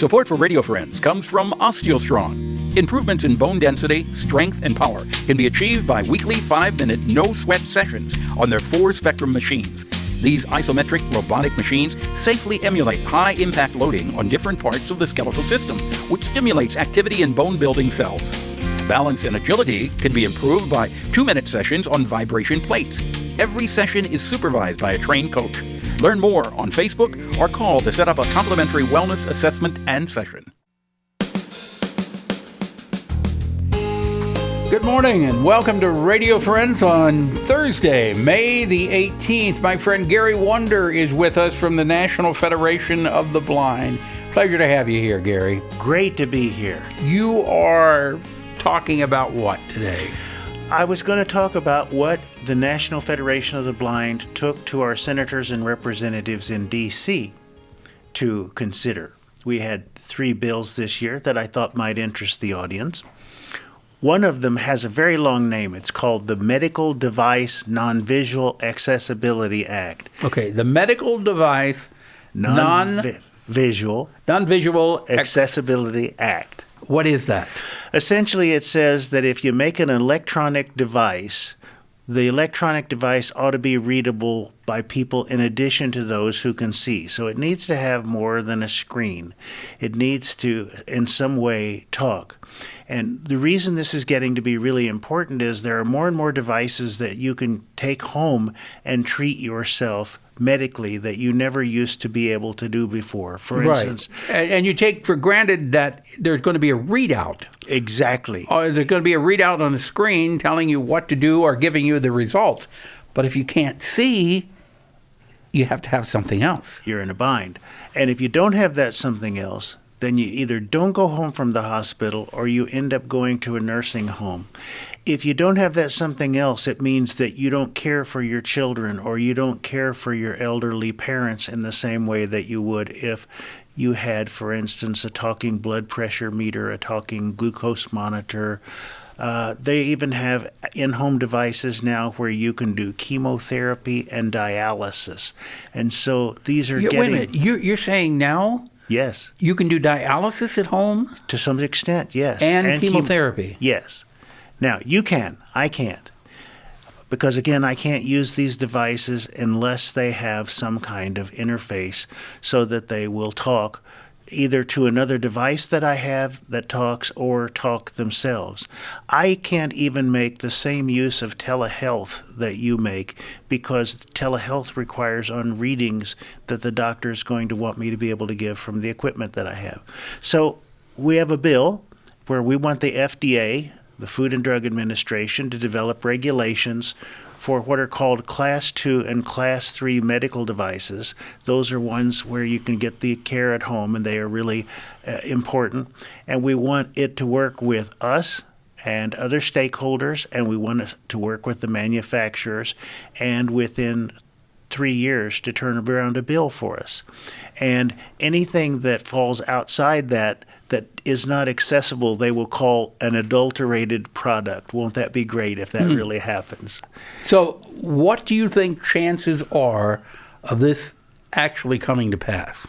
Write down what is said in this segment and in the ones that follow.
Support for Radio Friends comes from OsteoStrong. Improvements in bone density, strength, and power can be achieved by weekly 5-minute no-sweat sessions on their 4-Spectrum machines. These isometric robotic machines safely emulate high-impact loading on different parts of the skeletal system, which stimulates activity in bone-building cells. Balance and agility can be improved by 2-minute sessions on vibration plates. Every session is supervised by a trained coach. Learn more on Facebook or call to set up a complimentary wellness assessment and session. Good morning and welcome to Radio Friends on Thursday, May the 18th. My friend Gary Wunder is with us from the National Federation of the Blind. Pleasure to have you here, Gary. Great to be here. You are talking about what today? I was going to talk about what the National Federation of the Blind took to our senators and representatives in D.C. to consider. We had 3 bills this year that I thought might interest the audience. One of them has a very long name. It's called the Medical Device Non-Visual Accessibility Act. Okay, the Medical Device Non-Visual Accessibility Act. What is that? Essentially, it says that if you make an electronic device, the electronic device ought to be readable by people in addition to those who can see. So it needs to have more than a screen. It needs to, in some way, talk. And the reason this is getting to be really important is there are more and more devices that you can take home and treat yourself medically that you never used to be able to do before. For instance, and you take for granted that there's going to be a readout. Exactly. Or there's going to be a readout on the screen telling you what to do or giving you the results. But if you can't see, you have to have something else. You're in a bind. And if you don't have that something else, then you either don't go home from the hospital or you end up going to a nursing home. If you don't have that something else, it means that you don't care for your children or you don't care for your elderly parents in the same way that you would if you had, for instance, a talking blood pressure meter, a talking glucose monitor. They even have in-home devices now where you can do chemotherapy and dialysis. And so these are Wait a minute. You're saying now? Yes. You can do dialysis at home? To some extent, yes. And chemotherapy? Yes. Now, you can. I can't. Because, again, I can't use these devices unless they have some kind of interface so that they will talk either to another device that I have that talks or talk themselves. I can't even make the same use of telehealth that you make because telehealth requires on readings that the doctor is going to want me to be able to give from the equipment that I have. So we have a bill where we want the FDA, the Food and Drug Administration, to develop regulations for what are called Class 2 and Class 3 medical devices. Those are ones where you can get the care at home, and they are really important. And we want it to work with us and other stakeholders, and we want it to work with the manufacturers, and within 3 years to turn around a bill for us. And anything that falls outside that is not accessible, they will call an adulterated product. Won't that be great if that really happens? So what do you think chances are of this actually coming to pass?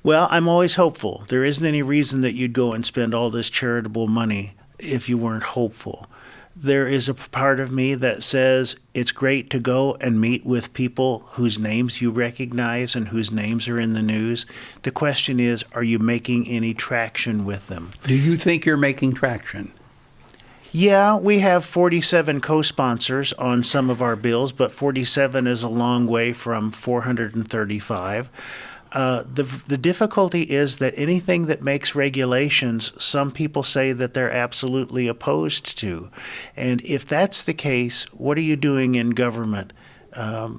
Well, I'm always hopeful. There isn't any reason that you'd go and spend all this charitable money if you weren't hopeful. There is a part of me that says it's great to go and meet with people whose names you recognize and whose names are in the news. The question is, are you making any traction with them? Do you think you're making traction? Yeah, we have 47 co-sponsors on some of our bills, but 47 is a long way from 435. The difficulty is that anything that makes regulations, some people say that they're absolutely opposed to. And if that's the case, what are you doing in government?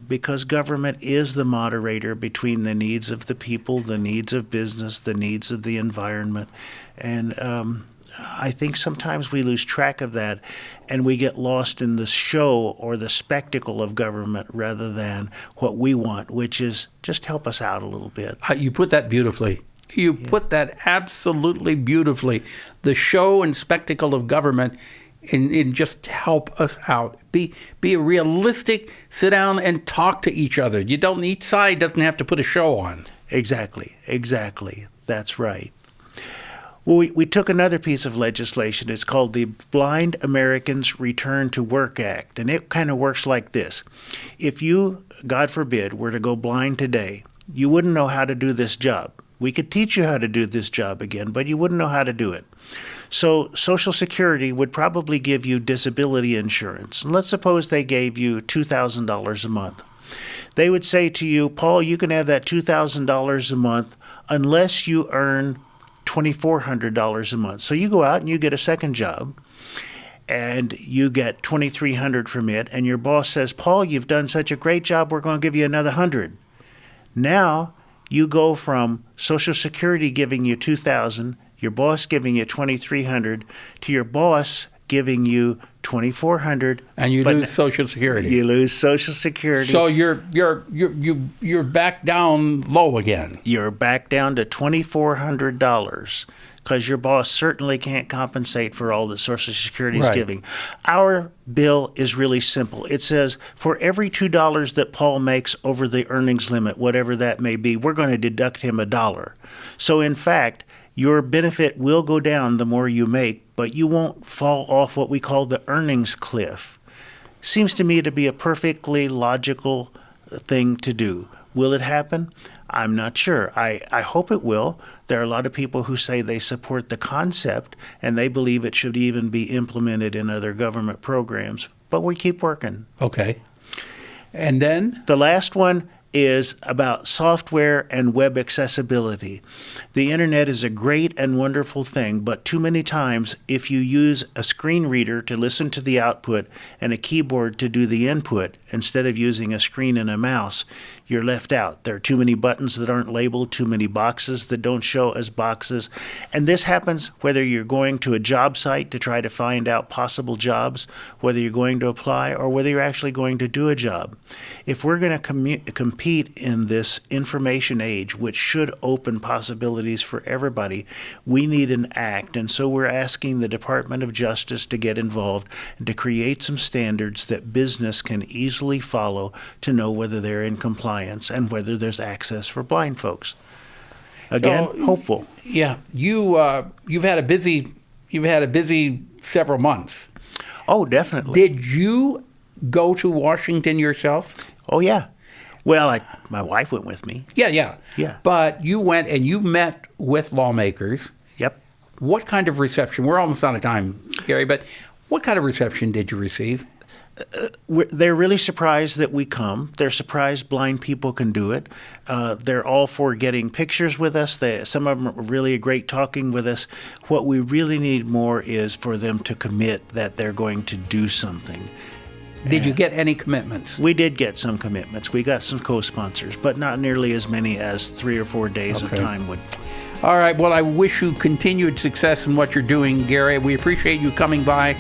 Because government is the moderator between the needs of the people, the needs of business, the needs of the environment. And I think sometimes we lose track of that and we get lost in the show or the spectacle of government rather than what we want, which is just help us out a little bit. You put that beautifully. You put that absolutely beautifully. The show and spectacle of government and just help us out. Be realistic, sit down and talk to each other. You don't, each side doesn't have to put a show on. Exactly. That's right. Well, we took another piece of legislation. It's called the Blind Americans Return to Work Act, and it kind of works like this. If you, God forbid, were to go blind today, you wouldn't know how to do this job. We could teach you how to do this job again, but you wouldn't know how to do it. So Social Security would probably give you disability insurance. And let's suppose they gave you $2,000 a month. They would say to you, Paul, you can have that $2,000 a month unless you earn $2,400 a month. So you go out and you get a second job and you get $2,300 from it, and your boss says, Paul, you've done such a great job, we're going to give you another $100. Now you go from Social Security giving you $2,000, your boss giving you $2,300, to your boss giving you $2,400, and you lose Social Security. You lose Social Security. So you're back down low again. You're back down to $2,400 because your boss certainly can't compensate for all that Social Security is giving. Our bill is really simple. It says for every $2 that Paul makes over the earnings limit, whatever that may be, we're going to deduct him $1. So in fact, your benefit will go down the more you make, but you won't fall off what we call the earnings cliff. Seems to me to be a perfectly logical thing to do. Will it happen? I'm not sure. I hope it will. There are a lot of people who say they support the concept and they believe it should even be implemented in other government programs, but we keep working. Okay. And then? The last one is about software and web accessibility. The internet is a great and wonderful thing, but too many times if you use a screen reader to listen to the output and a keyboard to do the input instead of using a screen and a mouse, you're left out. There are too many buttons that aren't labeled, too many boxes that don't show as boxes. And this happens whether you're going to a job site to try to find out possible jobs, whether you're going to apply, or whether you're actually going to do a job. If we're going to compete in this information age, which should open possibilities for everybody, we need an act. And so we're asking the Department of Justice to get involved and to create some standards that business can easily follow to know whether they're in compliance and whether there's access for blind folks. Again, so, hopeful. Yeah, you've had a busy several months. Oh, definitely. Did you go to Washington yourself? Oh, yeah. Well, my wife went with me. Yeah. But you went and you met with lawmakers. Yep. What kind of reception? We're almost out of time, Gary, but what kind of reception did you receive? They're really surprised that we come. They're surprised blind people can do it. They're all for getting pictures with us. Some of them are really great talking with us. What we really need more is for them to commit that they're going to do something. Did you get any commitments? We did get some commitments. We got some co-sponsors, but not nearly as many as 3 or 4 days of time would. All right. Well, I wish you continued success in what you're doing, Gary. We appreciate you coming by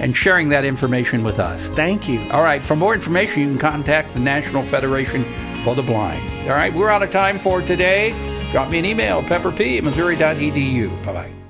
and sharing that information with us. Thank you. All right. For more information, you can contact the National Federation for the Blind. All right. We're out of time for today. Drop me an email, pepperp@missouri.edu. Bye-bye.